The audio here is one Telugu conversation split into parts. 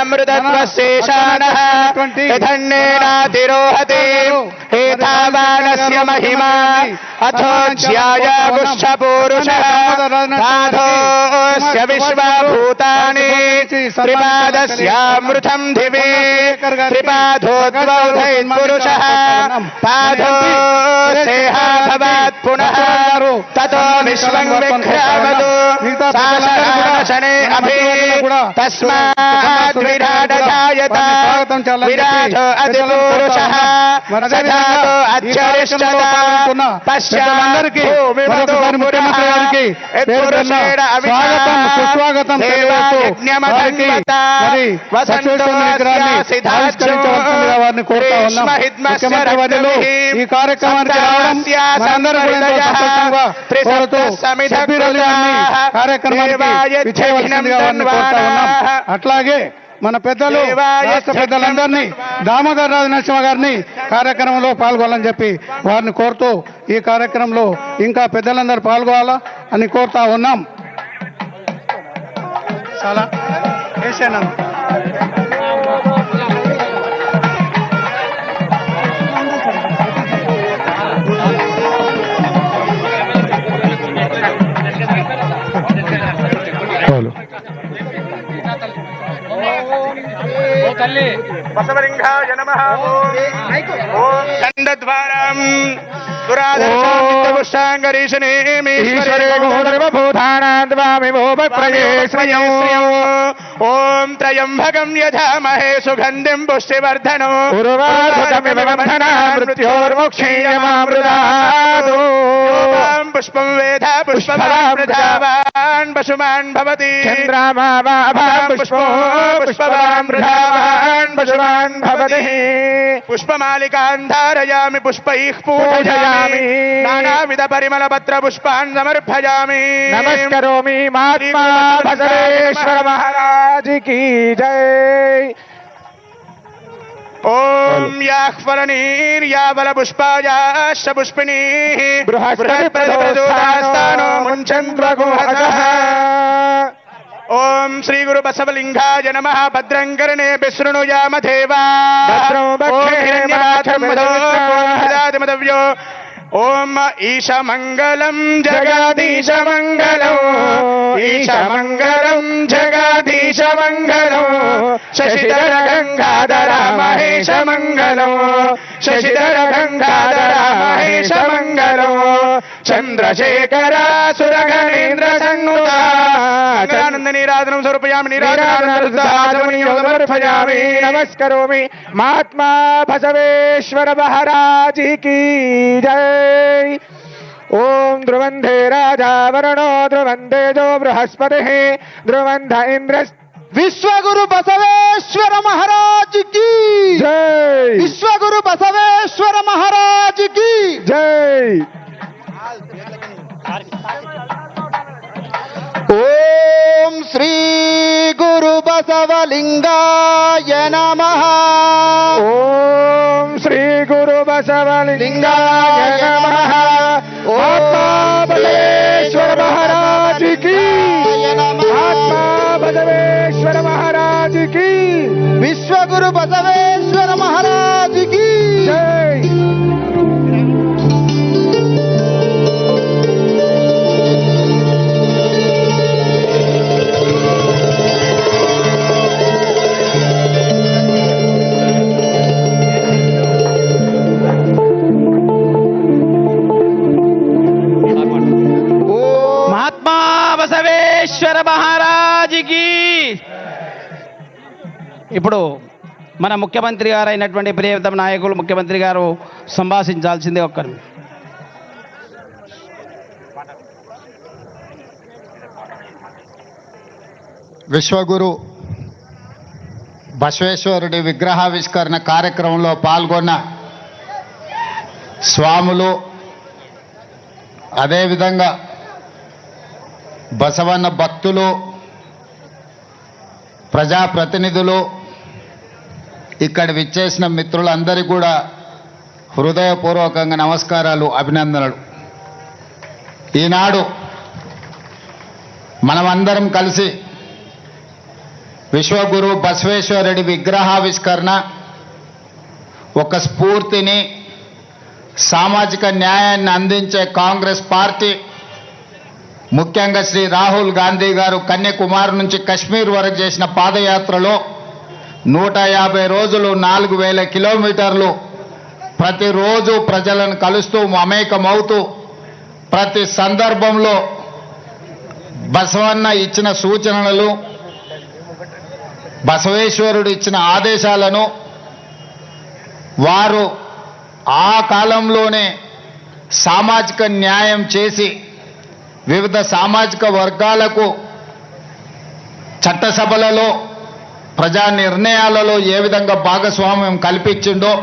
అమృతత్వశేషానః యథన్నేనాతిరోహతే ఏతావానస్య మహిమా అథోజ్యాయ గుష్ఠపూరుషః పాదోస్య విశ్వభూతాని త్రిపాదస్యామృతం దివే త్రిపాదోద్వౌధైర్పురుషः పాదోసేహా భవాత్ పునః తతో విశ్వం విక్రమతు శాసనాశనే అభి తస్మాత్ విరాటజాయత విరాటో అతిపురుషः సజాతో అత్యరిష్టత పశ్చాత్ భూమిమతో పునః యత్పురుషేణ అవిద్యాం దేవాయజ్ఞమధన్వత వసంతో సిద్ధాశ్చో గ్రీష్మహిద్మస్య రక్తమిః ఈ కార్యక్రమానికి రావడం మనందరూ అట్లాగే మన పెద్దలు రాష్ట్ర పెద్దలందరినీ దామోదర రాజు నరసింహ గారిని కార్యక్రమంలో పాల్గొనాలని చెప్పి వారిని కోరుతూ ఈ కార్యక్రమంలో ఇంకా పెద్దలందరూ పాల్గొనాలా అని కోరుతా ఉన్నాం. చాలా వేసాను. బసవలింగాయ నమః. ఓం ఖండద్వారం పురాధర్షాంగరీషణేమీశ్వరే ఓం త్రయంబకం యజామహే సుగంధిం పుష్టివర్ధనం మృత్యోర్ముక్షీయమామృతాదు పుష్పం వేద పుష్పవాన్ పశుమాన్ భవతి పుష్పవాన్ పశుమాన్ భవతి పుష్పమాలికాన్ ధారయామి పుష్పైః పూజయామి నానావిధ పరిమళ పత్ర పుష్పాన్ సమర్పయామి. నమస్కరోమి మహాత్మా బసవేశ్వర మహారాజ్ की जय. ओम याह्वलनीर्यावल पुष्पायाश्च पुष्पिणीः बृहस्पतिप्रचोदयास्तानो मुञ्चन्द्वगुहसः. ओम श्री गुरु बसवलिंगाय नमः. भद्रं कर्णे विशृणुयाम देवा ओम ईशमंगलम जगदीशमंगलो ईशमंगलम जगदीशमंगलो शशिधर गंगाधर महेश मंगलो शशिधर गंगाधर महेश मंगलो चंद्रशेखर सुरगणेन्द्र सन्नुता आनंद निराधनम समर्पयामि निराधनमर्पयामि. नमस्करोमि महात्मा बसवेश्वर महाराज की जय. ओम ध्रुवंधे राजा वरुणो ध्रुवंधे जो बृहस्पतिः ध्रुवंध इंद्र. विश्वगुरु बसवेश्वर महाराज की जय. विश्वगुरु बसवेश्वर महाराज की जय. ओम श्री गुरु बसवलिंगाय नमः. ओम श्री गुरु बसवलिंगाय नमः. महात्मा बसवेश्वर महाराज की. महात्मा बसवेश्वर महाराज की. विश्वगुरु बसवेश्वर महाराज की जय. బసవేశ్వర మహారాజుకి. ఇప్పుడు మన ముఖ్యమంత్రి గారు అయినటువంటి ప్రియతమ నాయకులు ముఖ్యమంత్రి గారు సంభాషించాల్సిందే. ఒక్కరు విశ్వగురు బసవేశ్వరుడి విగ్రహావిష్కరణ కార్యక్రమంలో పాల్గొన్న స్వాములు, అదేవిధంగా బసవన్న భక్తులు, ప్రజాప్రతినిధులు, ఇక్కడ విచ్చేసిన మిత్రులందరికీ కూడా హృదయపూర్వకంగా నమస్కారాలు, అభినందనలు. ఈనాడు మనమందరం కలిసి విశ్వగురు బసవేశ్వరుడి విగ్రహావిష్కరణ ఒక స్ఫూర్తిని, సామాజిక న్యాయాన్ని అందించే కాంగ్రెస్ పార్టీ, ముఖ్యంగా శ్రీ రాహుల్ గాంధీ గారు కన్యాకుమారి నుంచి కశ్మీర్ వరకు చేసిన పాదయాత్రలో 150 రోజులు 4000 కిలోమీటర్లు ప్రతిరోజు ప్రజలను కలుస్తూ మమేకమవుతూ ప్రతి సందర్భంలో బసవన్న ఇచ్చిన సూచనలు, బసవేశ్వరుడు ఇచ్చిన ఆదేశాలను వారు ఆ కాలంలోనే సామాజిక న్యాయం చేసి వివిధ సామాజిక వర్గాలకు చట్టసభలలో ప్రజా నిర్ణయాలలో ఏ విధంగా భాగస్వామ్యం కల్పించిండో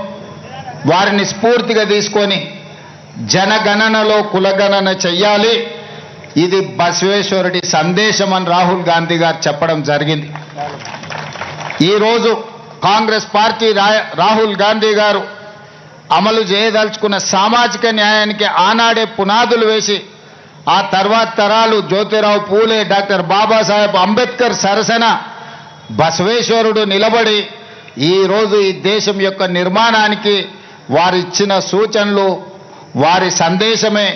వారిని స్ఫూర్తిగా తీసుకొని జనగణనలో కులగణన చెయ్యాలి, ఇది బసవేశ్వరుడి సందేశం అని రాహుల్ గాంధీ గారు చెప్పడం జరిగింది. ఈరోజు కాంగ్రెస్ పార్టీ రాహుల్ గాంధీ గారు అమలు చేయదలుచుకున్న సామాజిక న్యాయానికి ఆనాడే పునాదులు వేసి ఆ తర్వాత తరాలు జ్యోతిరావు పూలే, డాక్టర్ బాబాసాహెబ్ అంబేద్కర్ సరసన బసవేశ్వరుడు నిలబడి ఈరోజు ఈ దేశం యొక్క నిర్మాణానికి వారిచ్చిన సూచనలు, వారి సందేశమే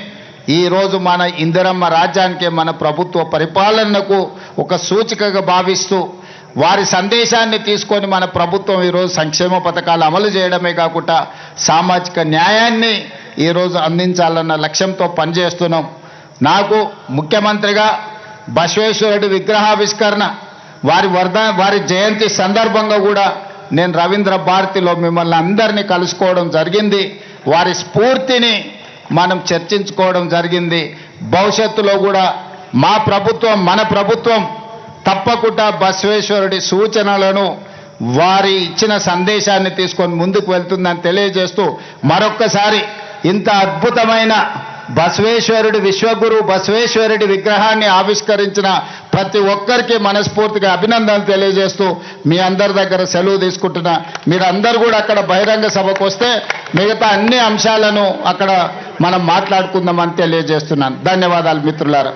ఈరోజు మన ఇందిరమ్మ రాజ్యానికి, మన ప్రభుత్వ పరిపాలనకు ఒక సూచికగా భావిస్తూ వారి సందేశాన్ని తీసుకొని మన ప్రభుత్వం ఈరోజు సంక్షేమ పథకాలు అమలు చేయడమే కాకుండా సామాజిక న్యాయాన్ని ఈరోజు అందించాలన్న లక్ష్యంతో పనిచేస్తున్నాం. నాకు ముఖ్యమంత్రిగా బసవేశ్వరుడి విగ్రహావిష్కరణ వారి జయంతి సందర్భంగా కూడా నేను రవీంద్ర భారతిలో మిమ్మల్ని అందరినీ కలుసుకోవడం జరిగింది. వారి స్ఫూర్తిని మనం చర్చించుకోవడం జరిగింది. భవిష్యత్తులో కూడా మన ప్రభుత్వం తప్పకుండా బసవేశ్వరుడి సూచనలను, వారి ఇచ్చిన సందేశాన్ని తీసుకొని ముందుకు వెళ్తుందని తెలియజేస్తూ మరొక్కసారి ఇంత అద్భుతమైన బసవేశ్వరుడి విశ్వగురు బసవేశ్వరుడి విగ్రహాన్ని ఆవిష్కరించిన ప్రతి ఒక్కరికి మనస్ఫూర్తిగా అభినందనలు తెలియజేస్తూ మీ అందరి దగ్గర సెలవు తీసుకుంటున్నా. మీరందరూ కూడా అక్కడ బహిరంగ సభకు వస్తే మిగతా అన్ని అంశాలను అక్కడ మనం మాట్లాడుకుందామని తెలియజేస్తున్నాను. ధన్యవాదాలు మిత్రులారా.